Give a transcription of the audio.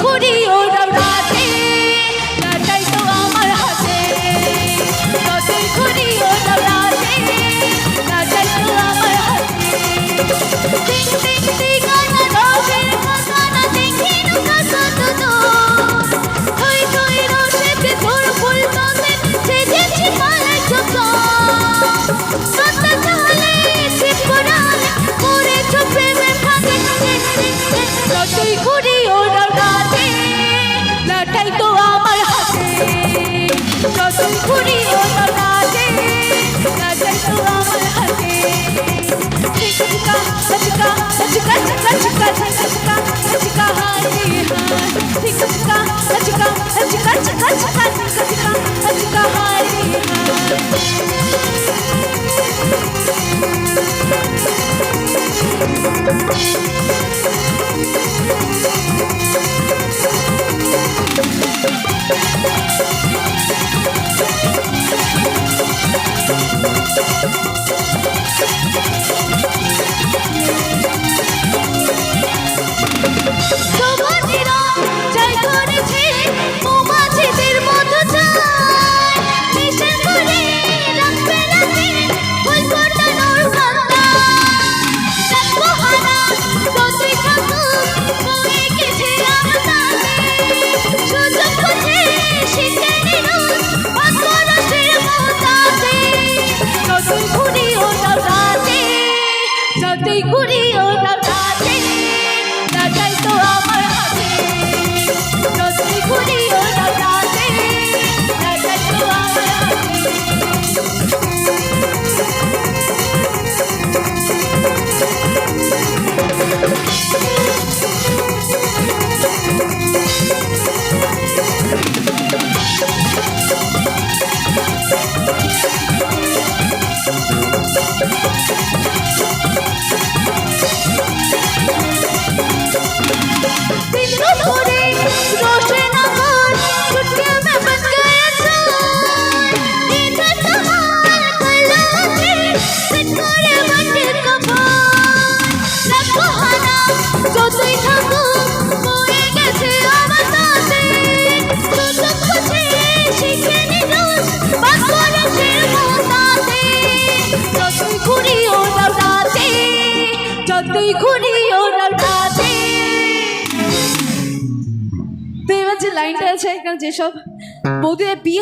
ঘুরি ওরা রাতে নাটাই তো আমার হাতে যতই ঘুরি ওরা রাতে নাটাই তো আমার হাতে টিং টিং টিং গানা রবের গানা দেখি নুকা সতো থই থই রোশেতে তোর ফুল তোতে সেজেছি পালাই চোখা সত্য চলে চিপরালে করে চোপে ভাগে যতই ঘুরি ওরা রাতে নাটাই তো আমার হাতে যতই ঘুরি ওরা রাতে নাটাই তো আমার হাতে চিকা চিকা চিকা চিকা চিকা চিকা চিকা হাই হাই চিকা চিকা চিকা চিকা চিকা চিকা চিকা হাই যতই ঘুরি ওরা রাতে নাটাই তো আমার হাতে যতই ঘুরি ওরা রাতে নাটাই তো আমার যতই ঘুরি ওরা রাতে তো এবার যে লাইনটা আছে এখানে যেসব বৌদিদের বিয়ে